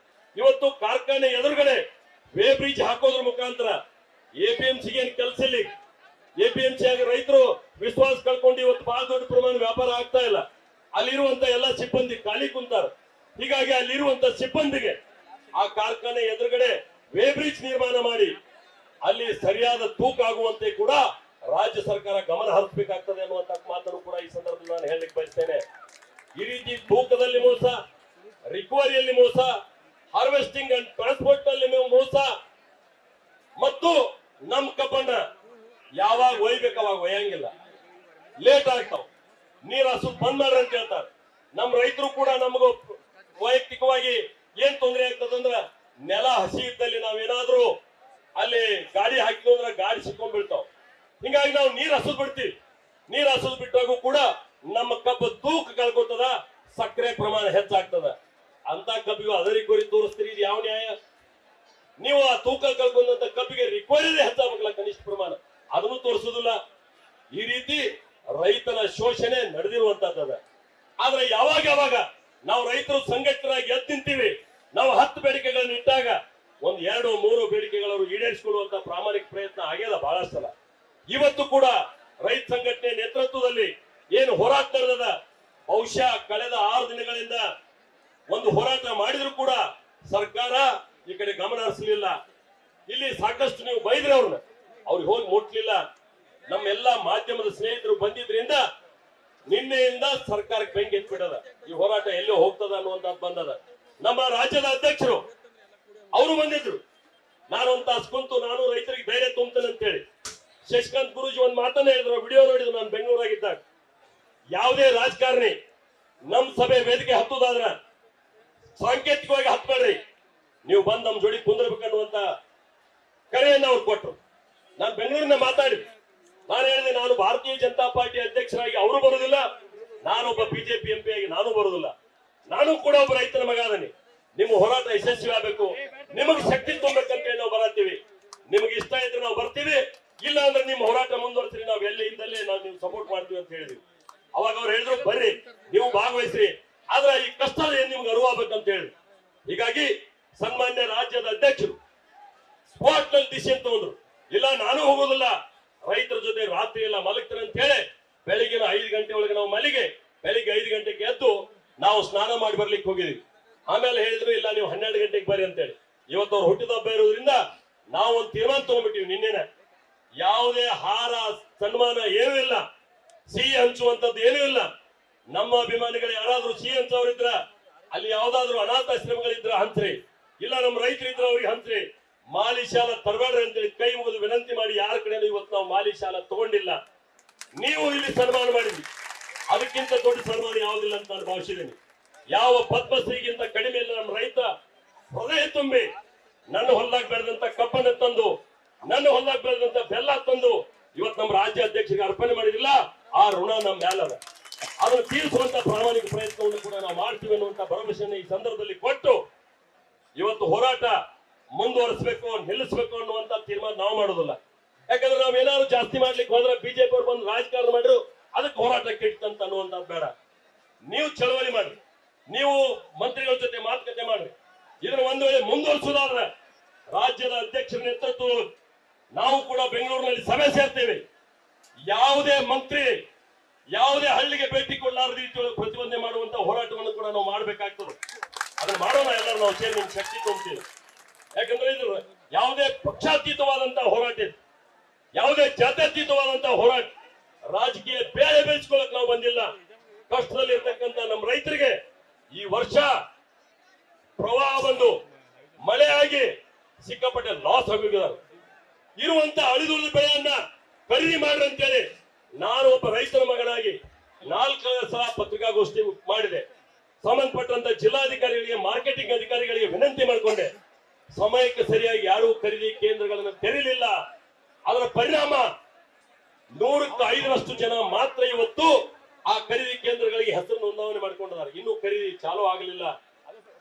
ಇವತ್ತು ಕಾರ್ಖಾನೆ ಎದುರುಗಡೆ ವೇ ಬ್ರಿಡ್ಜ್ ಹಾಕೋದ್ರ ಮುಖಾಂತರ APMCಗೆ ಏನ್ ಕೆಲಸ ಇಲ್ಲ. APMC ಆಗಿ ರೈತರು ವಿಶ್ವಾಸ ಕಳ್ಕೊಂಡು ಇವತ್ತು ಬಹಳ ದೊಡ್ಡ ಪ್ರಮಾಣ ವ್ಯಾಪಾರ ಆಗ್ತಾ ಇಲ್ಲ. ಅಲ್ಲಿರುವಂತ ಎಲ್ಲ ಸಿಬ್ಬಂದಿ ಖಾಲಿ ಕುಂತಾರ. ಹೀಗಾಗಿ ಅಲ್ಲಿರುವಂತ ಸಿಬ್ಬಂದಿಗೆ ಆ ಕಾರ್ಖಾನೆ ಎದುರುಗಡೆ ವೇ ಬ್ರಿಡ್ಜ್ ನಿರ್ಮಾಣ ಮಾಡಿ ಅಲ್ಲಿ ಸರಿಯಾದ ತೂಕ ಆಗುವಂತೆ ಕೂಡ ರಾಜ್ಯ ಸರ್ಕಾರ ಗಮನ ಹರಿಸಬೇಕಾಗ್ತದೆ ಅನ್ನುವಂತ ಮಾತನ್ನು ಕೂಡ ಈ ಸಂದರ್ಭದಲ್ಲಿ ನಾನು ಹೇಳಲಿಕ್ಕೆ ಬಯಸ್ತೇನೆ. ಈ ರೀತಿ ತೂಕದಲ್ಲಿ ಮೋಸ, ರಿಕವರಿಯಲ್ಲಿ ಮೋಸ, ಹಾರ್ವೆಸ್ಟಿಂಗ್ ಅಂಡ್ ಟ್ರಾನ್ಸ್ಪೋರ್ಟ್ ನಲ್ಲಿ ಮೋಸ, ಮತ್ತು ನಮ್ ಕಬ್ಬನ್ನ ಯಾವಾಗ ಒಯ್ಬೇಕು ಅವಾಗ ಒಯ್ಯಂಗಿಲ್ಲ, ಲೇಟ್ ಆಗ್ತಾವ. ನೀರ್ ಹಸು ಬಂದ್ ಮಾಡ್ರಿ ಅಂತ ಹೇಳ್ತಾರೆ. ನಮ್ ರೈತರು ಕೂಡ ನಮಗೂ ವೈಯಕ್ತಿಕವಾಗಿ ಏನ್ ತೊಂದರೆ ಆಗ್ತದಂದ್ರ, ನೆಲ ಹಸಿ ಇದ್ದಲ್ಲಿ ನಾವೇನಾದ್ರೂ ಅಲ್ಲಿ ಗಾಡಿ ಹಾಕಿದ್ವು ಅಂದ್ರೆ ಗಾಡಿ ಸಿಕ್ಕೊಂಡ್ ಬೀಳ್ತಾವ. ಹಿಂಗಾಗಿ ನಾವು ನೀರ್ ಹಸದ್ ಬಿಡ್ತೀವಿ. ನೀರ್ ಹಸದ್ ಬಿಟ್ಟಾಗೂ ಕೂಡ ನಮ್ಮ ಕಬ್ಬು ತೂಕ ಕಳ್ಕೊತದ, ಸಕ್ಕರೆ ಪ್ರಮಾಣ ಹೆಚ್ಚಾಗ್ತದ. ಅಂತ ಕಬ್ಬಿಗೂ ಅದ ರಿಕವರಿ ತೋರಿಸ್ತೀರಿ, ಇದು ಯಾವ ನ್ಯಾಯ? ನೀವು ಆ ತೂಕ ಕಳ್ಕೊಂಡಂತ ಕಬ್ಬಿಗೆ ರಿಕವರಿ ಹೆಚ್ಚಾಗಬೇಕಲ್ಲ ಕನಿಷ್ಠ ಪ್ರಮಾಣ, ಅದನ್ನು ತೋರಿಸುದಿಲ್ಲ. ಈ ರೀತಿ ರೈತರ ಶೋಷಣೆ ನಡೆದಿರುವಂತದ. ಆದ್ರೆ ಯಾವಾಗ ನಾವು ರೈತರು ಸಂಘಟಿತರಾಗಿ ಎದ್ದು ನಿಂತೀವಿ, ನಾವು 10 ಬೇಡಿಕೆಗಳನ್ನು ಇಟ್ಟಾಗ 1, 2, 3 ಬೇಡಿಕೆಗಳನ್ನು ಈಡೇರಿಸಿಕೊಳ್ಳುವಂತ ಪ್ರಾಮಾಣಿಕ ಪ್ರಯತ್ನ ಆಗ್ಯದ ಬಹಳಷ್ಟು ಸಲ. ಇವತ್ತು ಕೂಡ ರೈತ ಸಂಘಟನೆ ನೇತೃತ್ವದಲ್ಲಿ ಏನು ಹೋರಾಟ ನಡೆದ, ಬಹುಶಃ ಕಳೆದ 6 ದಿನಗಳಿಂದ ಒಂದು ಹೋರಾಟ ಮಾಡಿದ್ರು ಕೂಡ ಸರ್ಕಾರ ಈ ಕಡೆ ಗಮನ ಹರಿಸಲಿಲ್ಲ. ಇಲ್ಲಿ ಸಾಕಷ್ಟು ನೀವು ಬೈದ್ರೆ ಅವ್ರಿಗೆ ಹೋಗಿ ಮುಟ್ಲಿಲ್ಲ. ನಮ್ಮೆಲ್ಲಾ ಮಾಧ್ಯಮದ ಸ್ನೇಹಿತರು ಬಂದಿದ್ರಿಂದ ನಿನ್ನೆಯಿಂದ ಸರ್ಕಾರಕ್ಕೆ ಬೆಂಕಿ ಎತ್ಬಿಟ್ಟದ. ಈ ಹೋರಾಟ ಎಲ್ಲೋ ಹೋಗ್ತದ ಅನ್ನುವಂಥದ್ದು ಬಂದದ. ನಮ್ಮ ರಾಜ್ಯದ ಅಧ್ಯಕ್ಷರು ಅವರು ಬಂದಿದ್ರು. ನಾನು ಒಂದು ತಾಸು ಕುಂತು ನಾನು ರೈತರಿಗೆ ಧೈರ್ಯ ತುಂಬ್ತೇನೆ ಅಂತ ಹೇಳಿ ಶಶಿಕಾಂತ್ ಗುರೂಜಿ ಒಂದು ಮಾತನ್ನ ಹೇಳಿದ್ರು. ವಿಡಿಯೋ ನೋಡಿದ್ರು ನಾನು ಬೆಂಗಳೂರಾಗಿದ್ದಾಗ. ಯಾವುದೇ ರಾಜಕಾರಣಿ ನಮ್ ಸಭೆ ವೇದಿಕೆ ಹತ್ತುದಾದ್ರ ಸಾಂಕೇತಿಕವಾಗಿ ಹತ್ಬೇಡ್ರಿ, ನೀವು ಬಂದ್ ನಮ್ ಜೋಡಿ ಕುಂದಿರ್ಬೇಕನ್ನುವಂತ ಕರೆಯನ್ನ ಅವ್ರು ಕೊಟ್ರು. ನಾನು ಬೆಂಗಳೂರಿನ ಮಾತಾಡಿ ನಾನು ಹೇಳಿದೆ, ನಾನು ಭಾರತೀಯ ಜನತಾ ಪಾರ್ಟಿ ಅಧ್ಯಕ್ಷರಾಗಿ ಅವರು ಬರುದಿಲ್ಲ, ನಾನೊಬ್ಬ BJP MP ಆಗಿ ನಾನು ಬರುದಿಲ್ಲ. ನಾನು ಕೂಡ ಒಬ್ಬ ರೈತನ ಮಗ ಅದನಿ. ನಿಮ್ಮ ಹೋರಾಟ ಯಶಸ್ವಿ ಆಗಬೇಕು, ನಿಮಗೆ ಶಕ್ತಿ ತುಂಬಬೇಕಂತ ನಾವು ಬರತ್ತೀವಿ. ನಿಮಗೆ ಇಷ್ಟ ಇದ್ರೆ ನಾವು ಬರ್ತೀವಿ, ಇಲ್ಲ ಅಂದ್ರೆ ನಿಮ್ಮ ಹೋರಾಟ ಮುಂದುವರಿಸ್ರಿ, ನಾವು ಎಲ್ಲಿ ಇದ್ದಲ್ಲೇ ನಾವು ನೀವು ಸಪೋರ್ಟ್ ಮಾಡ್ತೀವಿ ಅಂತ ಹೇಳಿದ್ವಿ. ಅವಾಗ ಅವ್ರು ಹೇಳಿದ್ರು ಬರ್ರಿ ನೀವು ಭಾಗವಹಿಸ್ರಿ, ಆದ್ರೆ ಈ ಕಷ್ಟ ಏನ್ ನಿಮ್ಗೆ ಅರಿವಾಗಬೇಕಂತ ಹೇಳಿ. ಹೀಗಾಗಿ ಸನ್ಮಾನ್ಯ ರಾಜ್ಯದ ಅಧ್ಯಕ್ಷರು ಸ್ಪಾಟ್ ನಲ್ಲಿ ಡಿಸಿಷನ್ ತಗೊಂಡ್ರು, ಇಲ್ಲ ನಾನು ಹೋಗೋದಿಲ್ಲ, ರೈತರ ಜೊತೆ ರಾತ್ರಿ ಎಲ್ಲ ಮಲಗ್ತಾರೆ ಅಂತ ಹೇಳಿ ಬೆಳಿಗ್ಗೆ 5 ಗಂಟೆ ಒಳಗೆ ನಾವು ಮಲಿಗೆ ಬೆಳಿಗ್ಗೆ 5 ಗಂಟೆಗೆ ಎದ್ದು ನಾವು ಸ್ನಾನ ಮಾಡಿ ಬರ್ಲಿಕ್ಕೆ ಹೋಗಿದ್ವಿ. ಆಮೇಲೆ ಹೇಳಿದ್ರು ಇಲ್ಲ ನೀವು 12 ಗಂಟೆಗೆ ಬರ್ರಿ ಅಂತೇಳಿ. ಇವತ್ತು ಅವ್ರು ಹುಟ್ಟಿದ ಹಬ್ಬ ಇರೋದ್ರಿಂದ ನಾವು ಒಂದು ತೀರ್ಮಾನ ತಗೊಂಡ್ಬಿಟ್ಟಿವಿ ನಿನ್ನೆನೆ, ಯಾವುದೇ ಹಾರ ಸನ್ಮಾನ ಏನೂ ಇಲ್ಲ, ಸಿಹಿ ಹಂಚುವಂತದ್ದು ಏನೂ ಇಲ್ಲ. ನಮ್ಮ ಅಭಿಮಾನಿಗಳು ಯಾರಾದ್ರೂ ಸಿಹಿ ಹಂಚೋರಿದ್ರ ಅಲ್ಲಿ ಯಾವ್ದಾದ್ರು ಅನಾಥಾಶ್ರಮಗಳಿದ್ರ ಹಂಚ್ರಿ, ಇಲ್ಲ ನಮ್ಮ ರೈತರಿದ್ರ ಅವ್ರಿಗೆ ಹಂಚ್ರಿ, ಮಾಲಿ ಶಾಲ ತರಬೇಡ್ರಿ ಅಂತೇಳಿ ಕೈ ಮುಗಿದು ವಿನಂತಿ ಮಾಡಿ ಯಾರ ಕಡೆ ಇವತ್ತು ನಾವು ಮಾಲಿ ಶಾಲ ತಗೊಂಡಿಲ್ಲ. ನೀವು ಇಲ್ಲಿ ಸನ್ಮಾನ ಮಾಡಿದ್ವಿ, ಅದಕ್ಕಿಂತ ದೊಡ್ಡ ಸನ್ಮಾನ ಯಾವುದಿಲ್ಲ ಅಂತ ನಾನು ಭಾವಿಸಿದ್ದೇನೆ. ಯಾವ ಪದ್ಮಶ್ರೀಗಿಂತ ಕಡಿಮೆ ಇಲ್ಲ. ನಮ್ಮ ರೈತ ಹೃದಯ ತುಂಬಿ ನನ್ನ ಹೊಲದಾಗ ಬೆಳೆದಂತ ಕಬ್ಬನ್ನು ತಂದು, ನನ್ನ ಹೊಲದಾಗ ಬೆಳೆದಂತ ಬೆಲ್ಲ ತಂದು ಇವತ್ತು ನಮ್ಮ ರಾಜ್ಯ ಅಧ್ಯಕ್ಷರಿಗೆ ಅರ್ಪಣೆ ಮಾಡಿದಿಲ್ಲ, ಆ ಋಣ ನಮ್ಮ ಮ್ಯಾಲದ. ಅದನ್ನು ತೀರಿಸುವಂತ ಪ್ರಾಮಾಣಿಕ ಪ್ರಯತ್ನವನ್ನು ಕೂಡ ನಾವು ಮಾಡ್ತೀವಿ ಅನ್ನುವಂತ ಭರವಸೆಯನ್ನು ಈ ಸಂದರ್ಭದಲ್ಲಿ ಕೊಟ್ಟು ಇವತ್ತು ಹೋರಾಟ ಮುಂದುವರಿಸಬೇಕು, ನಿಲ್ಲಿಸಬೇಕು ಅನ್ನುವಂತ ತೀರ್ಮಾನ ನಾವು ಮಾಡೋದಿಲ್ಲ. ಯಾಕಂದ್ರೆ ನಾವ್ ಏನಾದ್ರು ಜಾಸ್ತಿ ಮಾಡ್ಲಿಕ್ಕೆ ಹೋದ್ರೆ ಬಿಜೆಪಿ ಅವ್ರು ಬಂದು ರಾಜಕಾರಣ ಮಾಡಿದ್ರು ಅದಕ್ಕೆ ಹೋರಾಟ ಕೆಟ್ಟಂತ ಅನ್ನುವಂಥದ್ದು ಬೇಡ. ನೀವು ಚಳವಳಿ ಮಾಡ್ರಿ, ನೀವು ಮಂತ್ರಿಗಳ ಜೊತೆ ಮಾತುಕತೆ ಮಾಡ್ರಿ. ಇದನ್ನ ಒಂದು ವೇಳೆ ಮುಂದುವರಿಸುವುದಾದ್ರೆ ರಾಜ್ಯದ ಅಧ್ಯಕ್ಷರ ನೇತೃತ್ವ ನಾವು ಕೂಡ ಬೆಂಗಳೂರಿನಲ್ಲಿ ಸಭೆ ಸೇರ್ತೇವೆ. ಯಾವುದೇ ಮಂತ್ರಿ ಯಾವುದೇ ಹಳ್ಳಿಗೆ ಭೇಟಿ ಕೊಡಲಾರದ ರೀತಿಯೊಳಗೆ ಪ್ರತಿಬಂಧನೆ ಮಾಡುವಂತ ಹೋರಾಟವನ್ನು ಕೂಡ ನಾವು ಮಾಡಬೇಕಾಗ್ತದೆ. ಅದನ್ನ ಮಾಡೋಣ, ಎಲ್ಲರೂ ನಾವು ಸೇರಿ ನಿಮ್ ಶಕ್ತಿ ತುಂಬ್ತೀವಿ. ಯಾಕಂದ್ರೆ ಇದು ಯಾವುದೇ ಪಕ್ಷಾತೀತವಾದಂತಹ ಹೋರಾಟ ಇದೆ, ಯಾವುದೇ ಜಾತ್ಯತೀತವಾದಂತಹ ಹೋರಾಟ. ರಾಜಕೀಯ ಬೇಳೆ ಬೆಳೆಸ್ಕೊಳ್ಳಕ್ ನಾವು ಬಂದಿಲ್ಲ. ಕಷ್ಟದಲ್ಲಿ ಇರ್ತಕ್ಕಂಥ ನಮ್ಮ ರೈತರಿಗೆ ಈ ವರ್ಷ ಪ್ರವಾಹ ಬಂದು ಮಳೆ ಆಗಿ ಸಿಕ್ಕಾಪಟ್ಟೆ ಲಾಸ್ ಆಗಿದ್ದಾರೆ. ಇರುವಂತ ಅಳಿದುಳಿದ ಬೆಳೆಯನ್ನ ಖರೀದಿ ಮಾಡ್ರಿ ಅಂತೇಳಿ ನಾನು ಒಬ್ಬ ರೈತರ ಮಗನಾಗಿ 4 ಸಲ ಪತ್ರಿಕಾಗೋಷ್ಠಿ ಮಾಡಿದೆ. ಸಂಬಂಧಪಟ್ಟಂತ ಜಿಲ್ಲಾಧಿಕಾರಿಗಳಿಗೆ, ಮಾರ್ಕೆಟಿಂಗ್ ಅಧಿಕಾರಿಗಳಿಗೆ ವಿನಂತಿ ಮಾಡಿಕೊಂಡೆ. ಸಮಯಕ್ಕೆ ಸರಿಯಾಗಿ ಯಾರೂ ಖರೀದಿ ಕೇಂದ್ರಗಳನ್ನು ತೆರೀಲಿಲ್ಲ. ಅದರ ಪರಿಣಾಮ 100ಕ್ಕೆ 5ರಷ್ಟು ಜನ ಮಾತ್ರ ಇವತ್ತು ಆ ಖರೀದಿ ಕೇಂದ್ರಗಳಿಗೆ ಹೆಸರು ನೋಂದಣಿ ಮಾಡಿಕೊಂಡಿದ್ದಾರೆ. ಇನ್ನೂ ಖರೀದಿ ಚಾಲೂ ಆಗಲಿಲ್ಲ.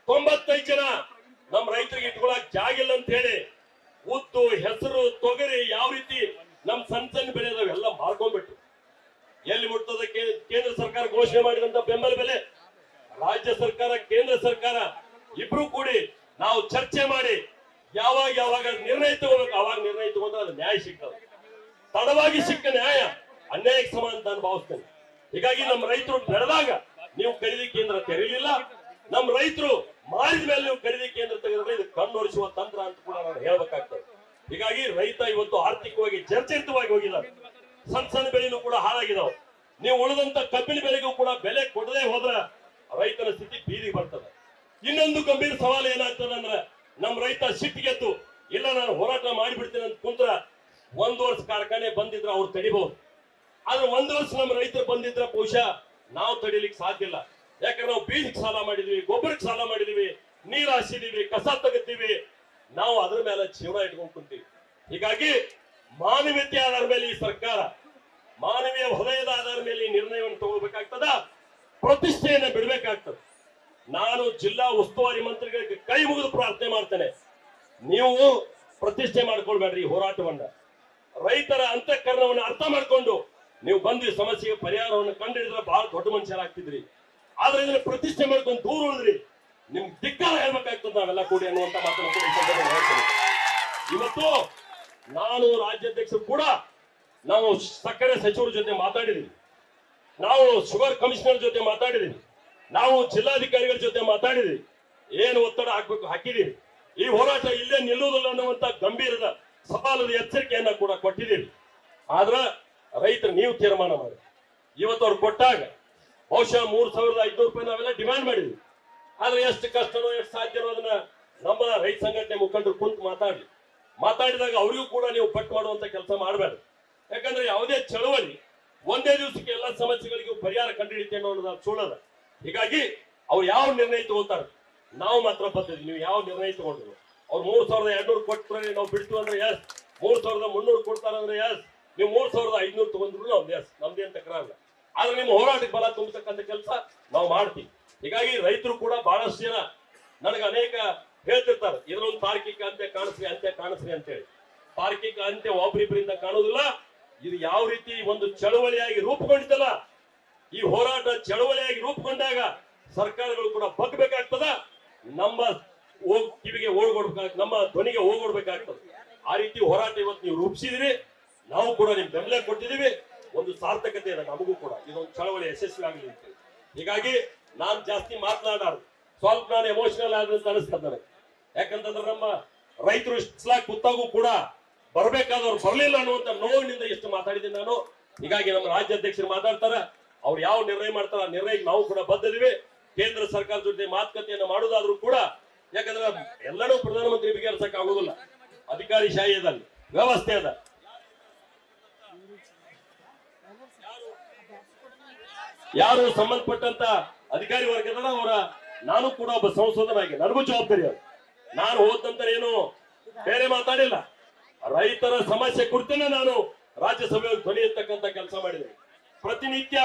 95 ಜನ ನಮ್ಮ ರೈತರಿಗೆ ಇಟ್ಕೊಳಕ್ ಜಾಗ ಇಲ್ಲ ಅಂತ ಹೇಳಿ ಉದ್ದು, ಹೆಸರು, ತೊಗರಿ ಯಾವ ರೀತಿ ನಮ್ ಸಣ್ಣ ಬೆಳೆ ಅದಾವೆಲ್ಲ ಮಾರ್ಕೊಂಡ್ಬಿಟ್ಟು ಎಲ್ಲಿ ಮುಟ್ಟದ ಕೇಂದ್ರ ಸರ್ಕಾರ ಘೋಷಣೆ ಮಾಡಿದಂತ ಬೆಂಬಲ ಬೆಲೆ ರಾಜ್ಯ ಸರ್ಕಾರ, ಕೇಂದ್ರ ಸರ್ಕಾರ ಇಬ್ರು ಕೂಡಿ ನಾವು ಚರ್ಚೆ ಮಾಡಿ ಯಾವಾಗ ನಿರ್ಣಯ ತಗೋಬೇಕು ಅವಾಗ ನಿರ್ಣಯ ತಗೊಂಡ್ರೆ ಅದು ನ್ಯಾಯ ಸಿಗ್ತದೆ. ತಡವಾಗಿ ಸಿಕ್ಕ ನ್ಯಾಯ ಅನ್ಯಾಯಕ್ಕೆ ಸಮಾನ ಅಂತ ನಾನು ಭಾವಿಸ್ತೇನೆ. ಹೀಗಾಗಿ ನಮ್ಮ ರೈತರು ಬೆಳೆದಾಗ ನೀವು ಖರೀದಿ ಕೇಂದ್ರ ತೆರೀಲಿಲ್ಲ, ನಮ್ಮ ರೈತರು ಮಾರಿದ ಮೇಲೆ ನೀವು ಖರೀದಿ ಕೇಂದ್ರ ತೆಗೆದ್ರೆ ಇದು ಕಣ್ಣೊರೆಸುವ ತಂತ್ರ ಅಂತ ಕೂಡ ನಾನು ಹೇಳ್ಬೇಕಾಗ್ತದೆ. ಹೀಗಾಗಿ ರೈತ ಇವತ್ತು ಆರ್ಥಿಕವಾಗಿ ಜರ್ಜರಿತವಾಗಿ ಹೋಗಿದ್ದಾರೆ. ಸಣ್ಣ ಬೆಳೆನೂ ಕೂಡ ಹಾಳಾಗಿದಾವೆ. ನೀವು ಉಳಿದಂತ ಕಬ್ಬಿನ ಬೆಲೆಗೂ ಕೂಡ ಬೆಲೆ ಕೊಡದೆ ಹೋದ್ರ ರೈತನ ಸ್ಥಿತಿ ಬೀದಿಗೆ ಬರ್ತದೆ. ಇನ್ನೊಂದು ಗಂಭೀರ ಸವಾಲು ಏನಾಗ್ತದೆ ಅಂದ್ರೆ ನಮ್ಮ ರೈತ ಸಿಟ್ಟಿಗೆದ್ದು ಇಲ್ಲ ನಾನು ಹೋರಾಟ ಮಾಡಿಬಿಡ್ತೇನೆ ಅಂತ ಕುಂತ್ರ 1 ವರ್ಷ ಕಾರ್ಖಾನೆ ಬಂದಿದ್ರೆ ಅವ್ರು ತಡಿಬಹುದು. ಆದ್ರೆ 1 ವರ್ಷ ನಮ್ಮ ರೈತರು ಬಂದಿದ್ರೆ ಬಹುಶಃ ನಾವು ತಡಿಲಿಕ್ಕೆ ಸಾಧ್ಯ ಇಲ್ಲ. ಯಾಕಂದ್ರೆ ನಾವು ಬೀಜಕ್ಕೆ ಸಾಲ ಮಾಡಿದೀವಿ, ಗೊಬ್ಬರಕ್ಕೆ ಸಾಲ ಮಾಡಿದೀವಿ, ನೀರು ಹಾಸಿದೀವಿ, ಕಸ ತೆಗಿತೀವಿ, ನಾವು ಅದ್ರ ಮೇಲೆ ಜೀವನ ಇಟ್ಕೊಂಡು ಕುಂತೀವಿ. ಹೀಗಾಗಿ ಮಾನವೀಯತೆ ಆಧಾರ ಮೇಲೆ ಈ ಸರ್ಕಾರ, ಮಾನವೀಯ ಹೃದಯದ ಆಧಾರ ಮೇಲೆ ಈ ನಿರ್ಣಯವನ್ನು ತಗೋಬೇಕಾಗ್ತದ, ಪ್ರತಿಷ್ಠೆಯನ್ನು ಬಿಡಬೇಕಾಗ್ತದೆ. ನಾನು ಜಿಲ್ಲಾ ಉಸ್ತುವಾರಿ ಮಂತ್ರಿಗಳಿಗೆ ಕೈ ಮುಗಿದು ಪ್ರಾರ್ಥನೆ ಮಾಡ್ತೇನೆ, ನೀವು ಪ್ರತಿಷ್ಠೆ ಮಾಡ್ಕೊಳ್ಬೇಡ್ರಿ. ಈ ಹೋರಾಟವನ್ನ ರೈತರ ಅಂತಃಕರಣವನ್ನು ಅರ್ಥ ಮಾಡ್ಕೊಂಡು ನೀವು ಬಂದು ಸಮಸ್ಯೆಗೆ ಪರಿಹಾರವನ್ನು ಕಂಡುಹಿಡಿದ್ರೆ ಬಹಳ ದೊಡ್ಡ ಮನುಷ್ಯರಾಗ್ತಿದ್ರಿ. ಆದ್ರೆ ಇದನ್ನ ಪ್ರತಿಷ್ಠೆ ಮಾಡ್ಕೊಂಡು ದೂರ ಉಳಿದ್ರಿ, ನಿಮ್ಗೆ ಧಿಕ್ಕಾರ ಹೇಳ್ಬೇಕಾಗ್ತದೆ ನಾವೆಲ್ಲ ಕೂಡಿ ಅನ್ನುವಂತ ಮಾತನ್ನು ಕೂಡ ಹೇಳ್ತೇನೆ. ಇವತ್ತು ನಾನು ರಾಜ್ಯಾಧ್ಯಕ್ಷರು ಕೂಡ ನಾವು ಸಕ್ಕರೆ ಸಚಿವರ ಜೊತೆ ಮಾತಾಡಿದೀವಿ, ನಾವು ಶುಗರ್ ಕಮಿಷನರ್ ಜೊತೆ ಮಾತಾಡಿದೀವಿ, ನಾವು ಜಿಲ್ಲಾಧಿಕಾರಿಗಳ ಜೊತೆ ಮಾತಾಡಿದೀವಿ. ಏನು ಒತ್ತಡ ಹಾಕ್ಬೇಕು ಹಾಕಿದೀವಿ. ಈ ಹೋರಾಟ ಇಲ್ಲೇ ನಿಲ್ಲುವುದಿಲ್ಲ ಅನ್ನುವಂತ ಗಂಭೀರದ ಸವಾಲದ ಎಚ್ಚರಿಕೆಯನ್ನ ಕೂಡ ಕೊಟ್ಟಿದ್ದೀವಿ. ಆದ್ರ ರೈತರು ನೀವು ತೀರ್ಮಾನ ಮಾಡಿ. ಇವತ್ತು ಅವ್ರು ಕೊಟ್ಟಾಗ ಬಹುಶಃ 3,500 ರೂಪಾಯಿ ನಾವೆಲ್ಲ ಡಿಮ್ಯಾಂಡ್ ಮಾಡಿದ್ವಿ. ಆದ್ರೆ ಎಷ್ಟು ಕಷ್ಟನೋ ಎಷ್ಟು ಸಾಧ್ಯನೋ ಅದನ್ನ ನಮ್ಮ ರೈತ ಸಂಘಟನೆ ಮುಖಂಡರು ಕುಂತು ಮಾತಾಡಿದಾಗ ಅವರಿಗೂ ಕೂಡ ನೀವು ಪಟ್ಟು ಮಾಡುವಂತ ಕೆಲಸ ಮಾಡಬೇಡಿ. ಯಾಕಂದ್ರೆ ಯಾವುದೇ ಚಳವಳಿ ಒಂದೇ ದಿವಸಕ್ಕೆ ಎಲ್ಲ ಸಮಸ್ಯೆಗಳಿಗೂ ಪರಿಹಾರ ಕಂಡುಹಿಡಿತೇನೆ ಅನ್ನೋದು ಸುಳ್ಳದ. ಹೀಗಾಗಿ ಅವ್ರು ಯಾವ ನಿರ್ಣಯ ತಗೋತಾರೆ ನಾವು ಮಾತ್ರ ಬದ್ಧತೆ. ನೀವು ಯಾವ ನಿರ್ಣಯ ತಗೊಂಡ್ರು ಅವ್ರು 3,200 ಕೊಟ್ಟರೆ ನಾವು ಬಿಡ್ತೀವಿ ಅಂದ್ರೆ ಎಸ್, 3,300 ಕೊಡ್ತಾರೆ ಅಂದ್ರೆ ಎಸ್, ನೀವು 3,500 ತಗೊಂಡ್ರು ನಮ್ದು ಎಸ್, ನಮ್ದೇನ್ ತಕರಾರಲ್ಲ. ಆದ್ರೆ ನಿಮ್ಮ ಹೋರಾಟಕ್ಕೆ ಬಲ ತುಂಬತಕ್ಕಂಥ ಕೆಲಸ ನಾವು ಮಾಡ್ತೀವಿ. ಹೀಗಾಗಿ ರೈತರು ಕೂಡ ಬಹಳಷ್ಟು ಜನ ನನಗೆ ಅನೇಕ ಹೇಳ್ತಿರ್ತಾರೆ, ಇದರೊಂದು ತಾರ್ಕಿಕ ಅಂತ್ಯ ಕಾಣಿಸ್ರಿ ಅಂತ ಹೇಳಿ. ತಾರ್ಕಿಕ ಅಂತ್ಯ ಒಬ್ಬರಿಬ್ಬರಿಂದ ಕಾಣುವುದಿಲ್ಲ. ಇದು ಯಾವ ರೀತಿ ಒಂದು ಚಳವಳಿಯಾಗಿ ರೂಪುಗೊಂಡಿದ್ದಲ್ಲ, ಈ ಹೋರಾಟ ಚಳವಳಿಯಾಗಿ ರೂಪುಗೊಂಡಾಗ ಸರ್ಕಾರಗಳು ಕೂಡ ಬಗ್ಬೇಕಾಗ್ತದ, ನಮ್ಮ ಕಿವಿಗೆ ಓಡ್ಕೊಡ್ಬೇಕಾಗ್ತದೆ, ನಮ್ಮ ಧ್ವನಿಗೆ ಹೋಗ್ಕೊಡ್ಬೇಕಾಗ್ತದೆ. ಆ ರೀತಿ ಹೋರಾಟ ಇವತ್ತು ನೀವು ರೂಪಿಸಿದಿರಿ, ನಾವು ಕೂಡ ನಿಮ್ ಬೆಂಬಲ ಕೊಟ್ಟಿದ್ದೀವಿ. ಒಂದು ಸಾರ್ಥಕತೆ ಇದೆ ನಮಗೂ ಕೂಡ, ಇದೊಂದು ಚಳವಳಿ ಯಶಸ್ವಿ ಆಗಲಿ ಅಂತ. ಹೀಗಾಗಿ ನಾನ್ ಜಾಸ್ತಿ ಮಾತನಾಡಾರು, ಸ್ವಲ್ಪ ನಾನು ಎಮೋಷನಲ್ ಆದಂತ ಅನಿಸ್ತದೆ. ಯಾಕಂತಂದ್ರೆ ನಮ್ಮ ರೈತರು ಇಷ್ಟಲಾಗಿ ಕೂತಾಗೂ ಕೂಡ ಬರ್ಬೇಕಾದವ್ರು ಬರ್ಲಿಲ್ಲ ಅನ್ನುವಂತ ನೋವಿನಿಂದ ಎಷ್ಟು ಮಾತಾಡಿದ್ದೀನಿ ನಾನು. ಹೀಗಾಗಿ ನಮ್ಮ ರಾಜ್ಯಾಧ್ಯಕ್ಷರು ಮಾತಾಡ್ತಾರ, ಅವ್ರು ಯಾವ ನಿರ್ಣಯ ಮಾಡ್ತಾರ ಆ ನಿರ್ಣಯಕ್ಕೆ ನಾವು ಕೂಡ ಬದ್ಧದಿವಿ. ಕೇಂದ್ರ ಸರ್ಕಾರದ ಜೊತೆ ಮಾತುಕತೆಯನ್ನು ಮಾಡುವುದಾದ್ರೂ ಕೂಡ, ಯಾಕಂದ್ರೆ ಎಲ್ಲರೂ ಪ್ರಧಾನಮಂತ್ರಿ ಬಗೆಹರಿಸಕ್ ಆಗುದಿಲ್ಲ. ಅಧಿಕಾರಿ ಶಾಹಿ ಅದಲ್ಲಿ ವ್ಯವಸ್ಥೆ ಅದ. ಯಾರು ಸಂಬಂಧಪಟ್ಟಂತ ಅಧಿಕಾರಿ ವರ್ಗದ ಅವರ, ನಾನು ಕೂಡ ಒಬ್ಬ ಸಂಸದನಾಗಿ ನನಗೂ ಜವಾಬ್ದಾರಿ ಅದು. ನಾನು ಹೋದಂತರ ಏನು ಬೇರೆ ಮಾತಾಡಿಲ್ಲ, ರೈತರ ಸಮಸ್ಯೆ ಕುರಿತೇ ನಾನು ರಾಜ್ಯಸಭೆಯಲ್ಲಿ ಧ್ವನಿ ಎತ್ತಕ್ಕಂತ ಕೆಲಸ ಮಾಡಿದೆ. ಪ್ರತಿನಿತ್ಯ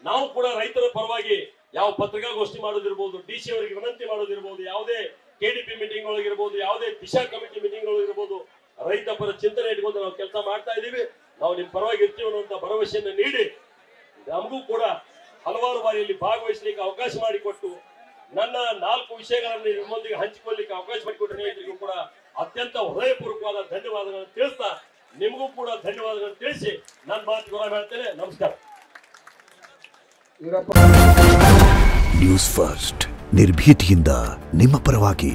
ನಾವು ಕೂಡ ರೈತರ ಪರವಾಗಿ ಯಾವ ಪತ್ರಿಕಾಗೋಷ್ಠಿ ಮಾಡೋದಿರ್ಬೋದು, ಡಿಸಿ ಅವರಿಗೆ ವಿನಂತಿ ಮಾಡೋದಿರ್ಬೋದು, ಯಾವುದೇ ಕೆಡಿಪಿ ಮೀಟಿಂಗ್ ಒಳಗಿರ್ಬೋದು, ಯಾವುದೇ ದಿಶಾ ಕಮಿಟಿ ಮೀಟಿಂಗ್ ಒಳಗಿರ್ಬೋದು, ರೈತ ಪರ ಚಿಂತನೆ ಇಟ್ಕೊಂಡು ನಾವು ಕೆಲಸ ಮಾಡ್ತಾ ಇದ್ದೀವಿ. ನಾವು ನಿಮ್ ಪರವಾಗಿ ಇರ್ತೀವಿ ಅನ್ನುವಂತ ಭರವಸೆಯನ್ನು ನೀಡಿ ನಮಗೂ ಕೂಡ ಹಲವಾರು ಬಾರಿಯಲ್ಲಿ ಭಾಗವಹಿಸಲಿಕ್ಕೆ ಅವಕಾಶ ಮಾಡಿಕೊಟ್ಟು, ನನ್ನ 4 ವಿಷಯಗಳನ್ನು ನಿಮ್ಮೊಂದಿಗೆ ಹಂಚಿಕೊಳ್ಳಲಿಕ್ಕೆ ಅವಕಾಶ ಮಾಡಿಕೊಟ್ಟು ರೈತರಿಗೂ ಕೂಡ ಅತ್ಯಂತ ಹೃದಯಪೂರ್ವಕವಾದ ಧನ್ಯವಾದಗಳನ್ನು ತಿಳಿಸ್ತಾ, ನಿಮಗೂ ಕೂಡ ಧನ್ಯವಾದಗಳನ್ನು ತಿಳಿಸಿ ನನ್ನ ಮಾತುಗಳನ್ನು ಹೇಳ್ತೇನೆ. ನಮಸ್ಕಾರ. ನ್ಯೂಸ್ ಫಸ್ಟ್ ನಿರ್ಭೀತಿಯಿಂದ ನಿಮ್ಮ ಪರವಾಗಿ.